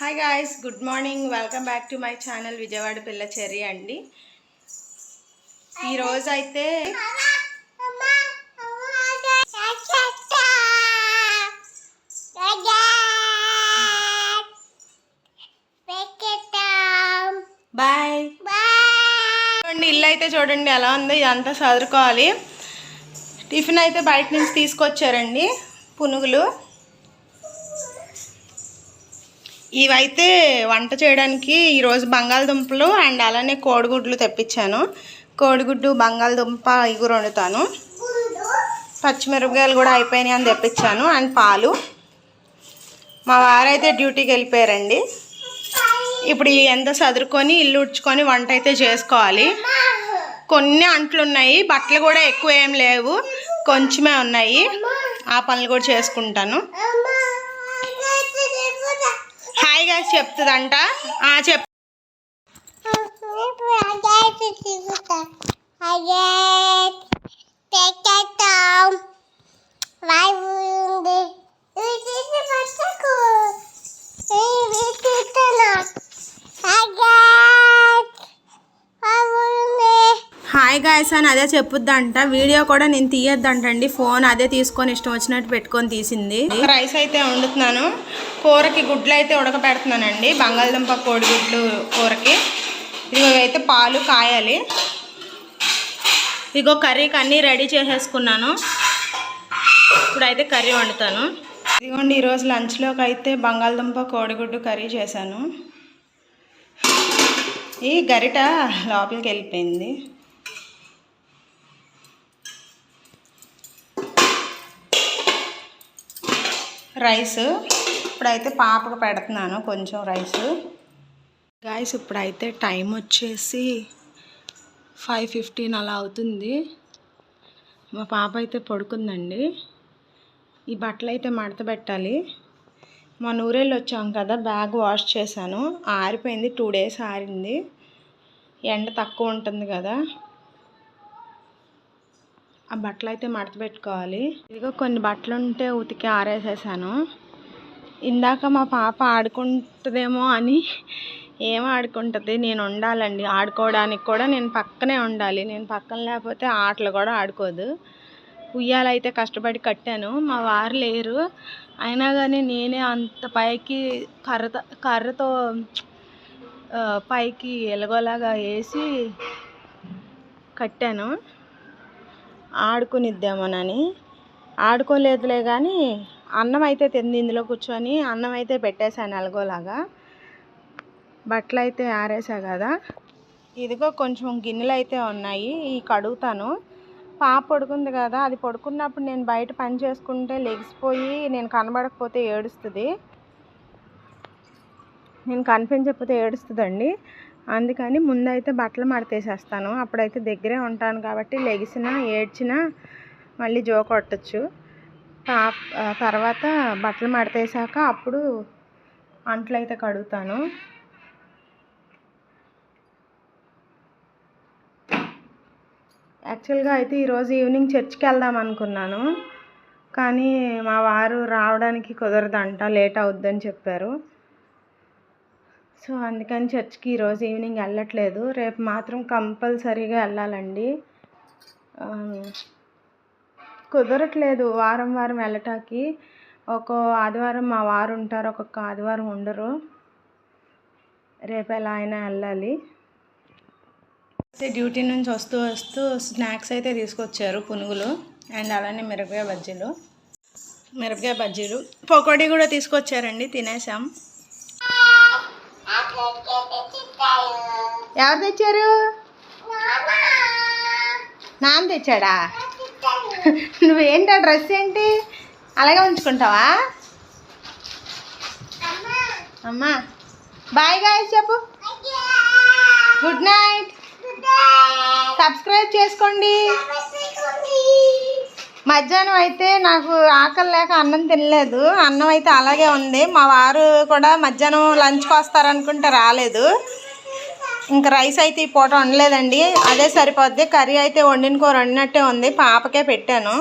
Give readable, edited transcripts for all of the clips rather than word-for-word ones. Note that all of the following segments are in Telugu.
Hi guys, good morning. Welcome back to my channel Vijayawada పిల్ల చెర్రీ అండి. ఈరోజు అయితే బాయ్ ఇల్లు అయితే చూడండి ఎలా ఉంది. ఇదంతా చదువుకోవాలి. టిఫిన్ అయితే బయట నుంచి తీసుకొచ్చారండి పునుగులు. ఇవైతే వంట చేయడానికి ఈరోజు బంగాళదుంపలు అండ్ అలానే కోడిగుడ్లు తెప్పించాను. కోడిగుడ్డు బంగాళదుంప ఇగురు వండుతాను. పచ్చిమిరపకాయలు కూడా అయిపోయినాయి అని తెప్పించాను. అండ్ పాలు. మా వారైతే డ్యూటీకి వెళ్ళిపోయారండి. ఇప్పుడు ఎంత చదువుకొని ఇల్లు ఉడ్చుకొని వంట అయితే చేసుకోవాలి. కొన్ని అంట్లు ఉన్నాయి, బట్టలు కూడా ఎక్కువ ఏం లేవు, కొంచెమే ఉన్నాయి. ఆ పనులు కూడా చేసుకుంటాను. హాయ్ గాయ్స్ చెప్తుందంట. చెప్ హాయ్ గాయ్స్ అని అదే చెప్పుద్దంట. వీడియో కూడా నేను తీయొద్దంటండి. ఫోన్ అదే తీసుకొని ఇష్టం వచ్చినట్టు పెట్టుకొని తీసింది. రైస్ అయితే వండుతున్నాను. కూరకి గుడ్లు అయితే ఉడకబెడుతున్నానండి. బంగాళదుంప కోడిగుడ్లు కూరకి. ఇదిగో అయితే పాలు కాయాలి. ఇదిగో కర్రీకి అన్నీ రెడీ చేసేసుకున్నాను. ఇప్పుడైతే కర్రీ వండుతాను. ఇదిగోండి ఈరోజు లంచ్లోకి అయితే బంగాళదుంప కోడిగుడ్డు కర్రీ చేశాను. ఈ గరిట లోపలికి వెళ్ళిపోయింది. రైస్ ఇప్పుడైతే పాపకు పెడుతున్నాను కొంచెం రైస్. గాయ్స్ ఇప్పుడైతే టైం వచ్చేసి 5:15 అలా అవుతుంది. మా పాప అయితే పడుకుందండి. ఈ బట్టలు అయితే మడత పెట్టాలి. మా ఊరెళ్ళి వచ్చాం కదా, బ్యాగ్ వాష్ చేశాను. ఆరిపోయింది. 2 days ఆరింది. ఎండ తక్కువ ఉంటుంది కదా, ఆ బట్టలు అయితే మడత పెట్టుకోవాలి. ఇదిగో కొన్ని బట్టలు ఉంటే ఉతికి ఆరేసేసాను. ఇందాక మా పాప ఆడుకుంటుందేమో అని ఏం ఆడుకుంటుంది, నేను ఉండాలండి. ఆడుకోవడానికి కూడా నేను పక్కనే ఉండాలి. నేను పక్కన లేకపోతే ఆటలు కూడా ఆడుకోదు. ఉయ్యాలైతే కష్టపడి కట్టాను. మా వారు లేరు, అయినా కానీ నేనే అంత పైకి కర్రతో పైకి ఎలగోలాగా వేసి కట్టాను. ఆడుకునిద్దామోనని. ఆడుకోలేదులే కానీ అన్నం అయితే తింది. ఇందులో కూర్చొని అన్నం అయితే పెట్టేశాను ఎలగోలాగా. బట్టలు అయితే ఆరేసా కదా. ఇదిగో కొంచెం గిన్నెలు అయితే ఉన్నాయి, ఈ కడుగుతాను. పాప పడుకుంది కదా, అది పడుకున్నప్పుడు నేను బయట పని చేసుకుంటే లెగిసిపోయి నేను కనబడకపోతే ఏడుస్తుంది. నేను కనిపించకపోతే ఏడుస్తుందండి. అందుకని ముందైతే బట్టలు మడతేసేస్తాను. అప్పుడైతే దగ్గరే ఉంటాను కాబట్టి లెగిసినా ఏడ్చినా మళ్ళీ జో కొట్టచ్చు. తర్వాత బట్టలు మడతేసాక అప్పుడు అంట్లు అయితే కడుగుతాను. యాక్చువల్గా అయితే ఈరోజు ఈవినింగ్ చర్చ్కి వెళ్దాం అనుకున్నాను, కానీ మా వారు రావడానికి కుదరదంట, లేట్ అవుద్దని చెప్పారు. సో అందుకని చర్చ్కి ఈరోజు ఈవినింగ్ వెళ్ళట్లేదు. రేపు మాత్రం కంపల్సరీగా వెళ్ళాలండి. కుదరట్లేదు వారం వారం వెళ్ళటానికి. ఒక్కో ఆదివారం మా వారు ఉంటారు, ఒక్కొక్క ఆదివారం ఉండరు. రేపు ఎలా అయినా వెళ్ళాలి. డ్యూటీ నుంచి వస్తూ స్నాక్స్ అయితే తీసుకొచ్చారు, పునుగులు అండ్ అలానే మిరపకాయ బజ్జీలు పకోడీ కూడా తీసుకొచ్చారండి. తినేసాం. ఎవరు తెచ్చారు? నాన్న తెచ్చాడా? నువ్వేంటా డ్రెస్ ఏంటి అలాగే ఉంచుకుంటావా? అమ్మా బాయ్ గాయ్స్ చెప్పు. Good night. సబ్స్క్రైబ్ చేసుకోండి. మధ్యాహ్నం అయితే నాకు ఆకలి లేక అన్నం తినలేదు. అన్నం అయితే అలాగే ఉంది. మా వారు కూడా మధ్యాహ్నం లంచ్కి వస్తారనుకుంటే రాలేదు. ఇంకా రైస్ అయితే ఈ పూట వండలేదండి, అదే సరిపోద్ది. కర్రీ అయితే వండిన కూర వండినట్టే ఉంది, పాపకే పెట్టాను.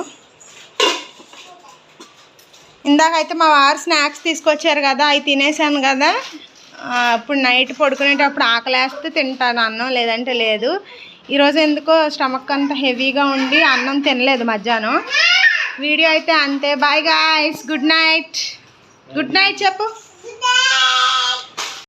ఇందాకైతే మా వారు స్నాక్స్ తీసుకొచ్చారు కదా, అవి తినేసాను కదా. ఇప్పుడు నైట్ పడుకునేటప్పుడు ఆకలేస్తే తింటాను అన్నం, లేదంటే లేదు. ఈరోజు ఎందుకో స్టమక్ అంతా హెవీగా ఉండి అన్నం తినలేదు మధ్యాహ్నం. వీడియో అయితే అంతే. Bye guys, good night. Good night చెప్పు.